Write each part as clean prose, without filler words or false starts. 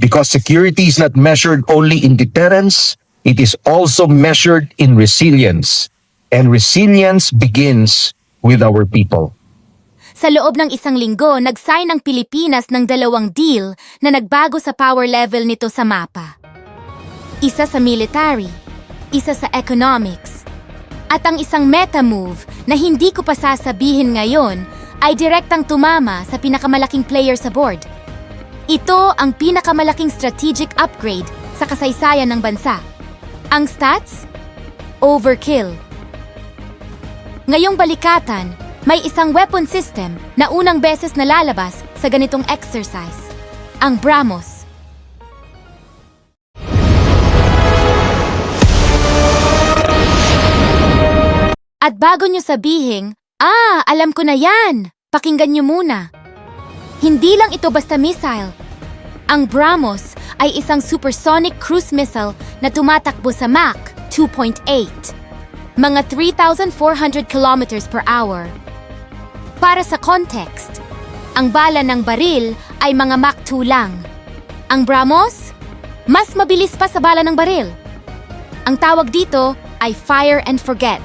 Because security is not measured only in deterrence, it is also measured in resilience. And resilience begins with our people. Sa loob ng isang linggo, nag-sign ang Pilipinas ng 2 deal na nagbago sa power level nito sa mapa. Isa sa military, isa sa economics. At ang isang meta-move na hindi ko pa sasabihin ngayon ay direktang tumama sa pinakamalaking player sa board. Ito ang pinakamalaking strategic upgrade sa kasaysayan ng bansa. Ang stats? Overkill. Ngayong balikatan, may isang weapon system na unang beses nalalabas sa ganitong exercise. Ang BrahMos. At bago nyo sabihin, alam ko na yan! Pakinggan nyo muna. Hindi lang ito basta missile. Ang BrahMos ay isang supersonic cruise missile na tumatakbo sa Mach 2.8. Mga 3,400 kilometers per hour. Para sa context, ang bala ng baril ay mga Mach 2 lang. Ang BrahMos, mas mabilis pa sa bala ng baril. Ang tawag dito ay fire and forget.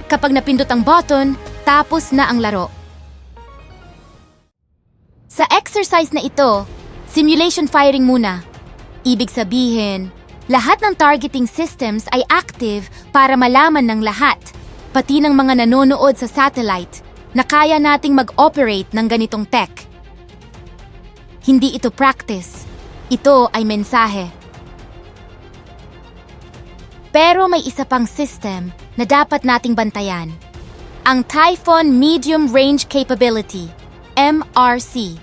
Kapag napindot ang button, tapos na ang laro. Sa exercise na ito, simulation firing muna. Ibig sabihin, lahat ng targeting systems ay active para malaman ng lahat, pati ng mga nanonood sa satellite, na kaya nating mag-operate ng ganitong tech. Hindi ito practice. Ito ay mensahe. Pero may isa pang system na dapat nating bantayan. Ang Typhoon Medium Range Capability, MRC.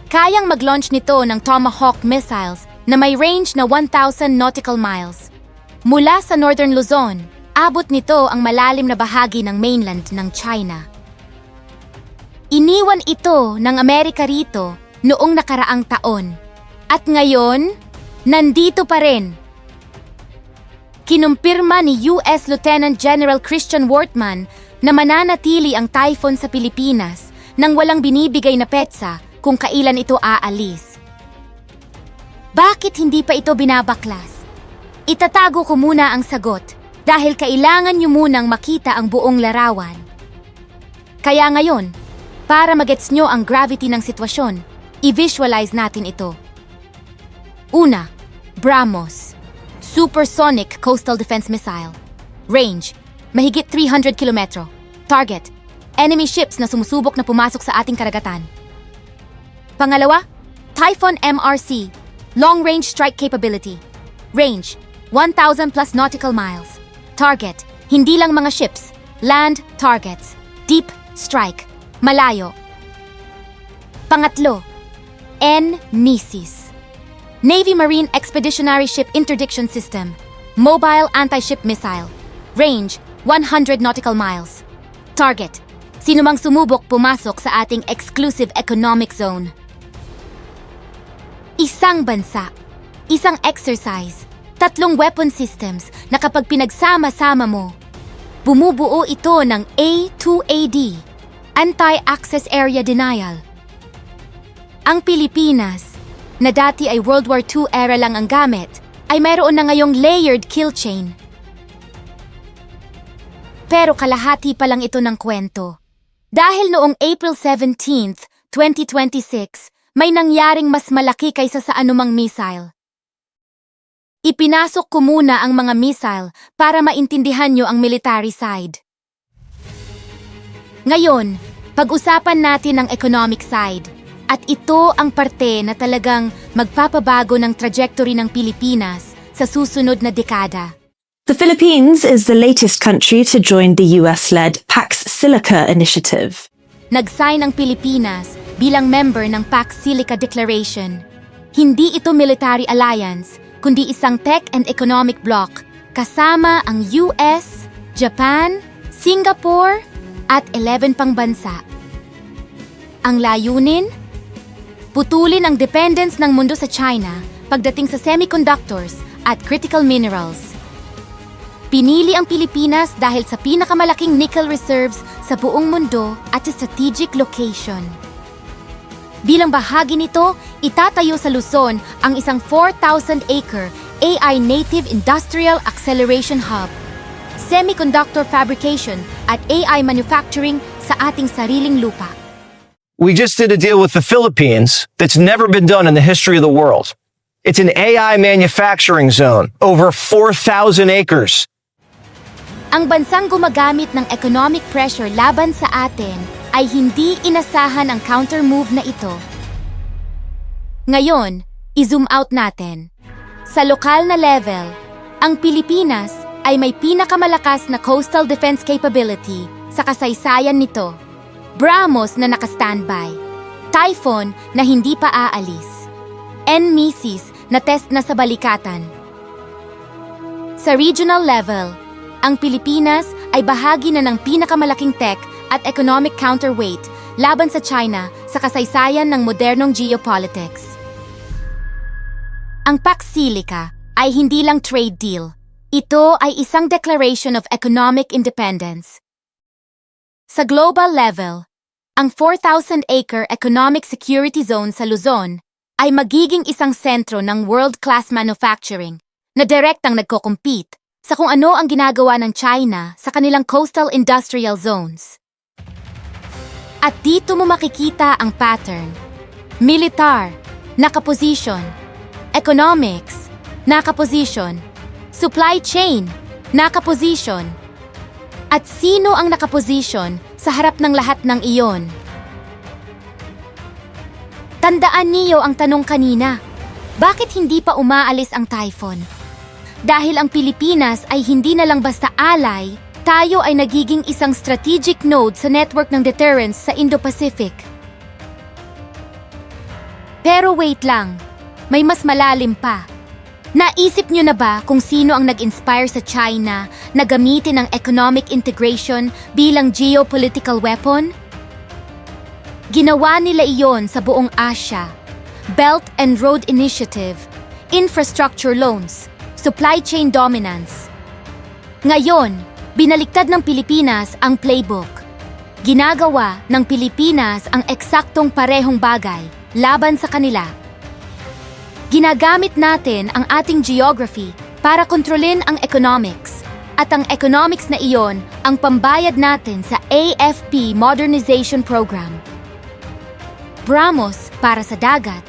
Kayang mag-launch nito ng Tomahawk missiles na may range na 1,000 nautical miles. Mula sa Northern Luzon, abot nito ang malalim na bahagi ng mainland ng China. Iniwan ito ng Amerika rito noong nakaraang taon. At ngayon, nandito pa rin. Kinumpirma ni U.S. Lieutenant General Christian Wortman na mananatili ang Typhoon sa Pilipinas nang walang binibigay na petsa kung kailan ito aalis. Bakit hindi pa ito binabaklas? Itatago ko muna ang sagot dahil kailangan nyo munang makita ang buong larawan. Kaya ngayon, para magets nyo ang gravity ng sitwasyon, i-visualize natin ito. Una, BrahMos. Supersonic Coastal Defense Missile. Range, mahigit 300 kilometro. Target, enemy ships na sumusubok na pumasok sa ating karagatan. Pangalawa, Typhoon MRC. Long Range Strike Capability. Range, 1,000 plus nautical miles. Target, hindi lang mga ships, land targets. Deep strike, malayo. Pangatlo, NMESIS. Navy Marine Expeditionary Ship Interdiction System. Mobile Anti-Ship Missile. Range, 100 nautical miles. Target, sinumang sumubok pumasok sa ating exclusive economic zone. Isang bansa, isang exercise, 3 weapon systems na kapag pinagsama-sama mo, bumubuo ito ng A2AD, Anti-Access Area Denial. Ang Pilipinas, na dati ay World War II era lang ang gamit, ay mayroon na ngayong layered kill chain. Pero kalahati pa lang ito ng kwento. Dahil noong April 17th, 2026, may nangyaring mas malaki kaysa sa anumang missile. Ipinasok ko muna ang mga missile para maintindihan nyo ang military side. Ngayon, pag-usapan natin ang economic side. At ito ang parte na talagang magpapabago ng trajectory ng Pilipinas sa susunod na dekada. The Philippines is the latest country to join the US-led Pax Silica initiative. Nag-sign ang Pilipinas bilang member ng Pax Silica Declaration. Hindi ito military alliance, kundi isang tech and economic bloc kasama ang US, Japan, Singapore, at 11 pang bansa. Ang layunin? Putulin ang dependence ng mundo sa China pagdating sa semiconductors at critical minerals. Pinili ang Pilipinas dahil sa pinakamalaking nickel reserves sa buong mundo at sa strategic location. Bilang bahagi nito, itatayo sa Luzon ang isang 4,000-acre AI Native Industrial Acceleration Hub, semiconductor fabrication at AI manufacturing sa ating sariling lupa. We just did a deal with the Philippines that's never been done in the history of the world. It's an AI manufacturing zone, over 4,000 acres. Ang bansang gumagamit ng economic pressure laban sa atin ay hindi inasahan ang counter-move na ito. Ngayon, i-zoom out natin. Sa lokal na level, ang Pilipinas ay may pinakamalakas na coastal defense capability sa kasaysayan nito. BrahMos na naka-standby, Typhoon na hindi pa aalis, NMISIS na test na sa balikatan. Sa regional level, ang Pilipinas ay bahagi na ng pinakamalaking tech at economic counterweight laban sa China sa kasaysayan ng modernong geopolitics. Ang Pax Silica ay hindi lang trade deal. Ito ay isang declaration of economic independence. Sa global level, ang 4,000-acre economic security zone sa Luzon ay magiging isang sentro ng world-class manufacturing na direktang nagko-compete sa kung ano ang ginagawa ng China sa kanilang coastal industrial zones. At dito mo makikita ang pattern. Militar, nakaposition. Economics, nakaposition. Supply chain, nakaposition. At sino ang nakaposition sa harap ng lahat ng iyon? Tandaan niyo ang tanong kanina, bakit hindi pa umaalis ang Typhoon? Dahil ang Pilipinas ay hindi na lang basta ally, tayo ay nagiging isang strategic node sa network ng deterrence sa Indo-Pacific. Pero wait lang, may mas malalim pa. Naisip nyo na ba kung sino ang nag-inspire sa China na gamitin ang economic integration bilang geopolitical weapon? Ginawa nila iyon sa buong Asia. Belt and Road Initiative, infrastructure loans, supply chain dominance. Ngayon, binaliktad ng Pilipinas ang playbook. Ginagawa ng Pilipinas ang eksaktong parehong bagay laban sa kanila. Ginagamit natin ang ating geography para kontrolin ang economics. At ang economics na iyon ang pambayad natin sa AFP Modernization Program. BrahMos para sa dagat,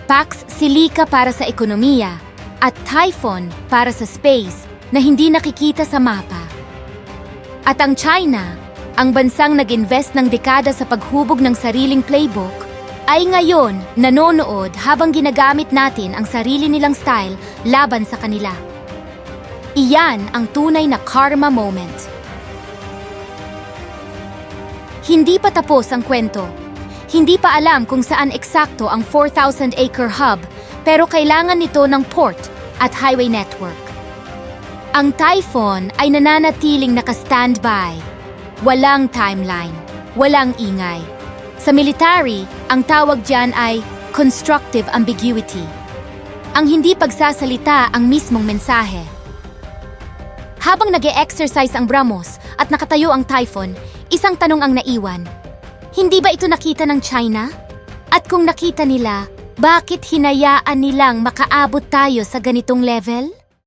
Pax Silica para sa ekonomiya, at Typhoon para sa space na hindi nakikita sa mapa. At ang China, ang bansang nag-invest ng dekada sa paghubog ng sariling playbook, ay ngayon nanonood habang ginagamit natin ang sarili nilang style laban sa kanila. Iyan ang tunay na karma moment. Hindi pa tapos ang kwento. Hindi pa alam kung saan eksakto ang 4,000-acre hub, pero kailangan nito ng port at highway network. Ang Typhoon ay nananatiling naka-standby. Walang timeline, walang ingay. Sa military, ang tawag diyan ay constructive ambiguity. Ang hindi pagsasalita ang mismong mensahe. Habang nag-e-exercise ang BrahMos at nakatayo ang Typhoon, isang tanong ang naiwan. Hindi ba ito nakita ng China? At kung nakita nila, bakit hinayaan nilang makaabot tayo sa ganitong level?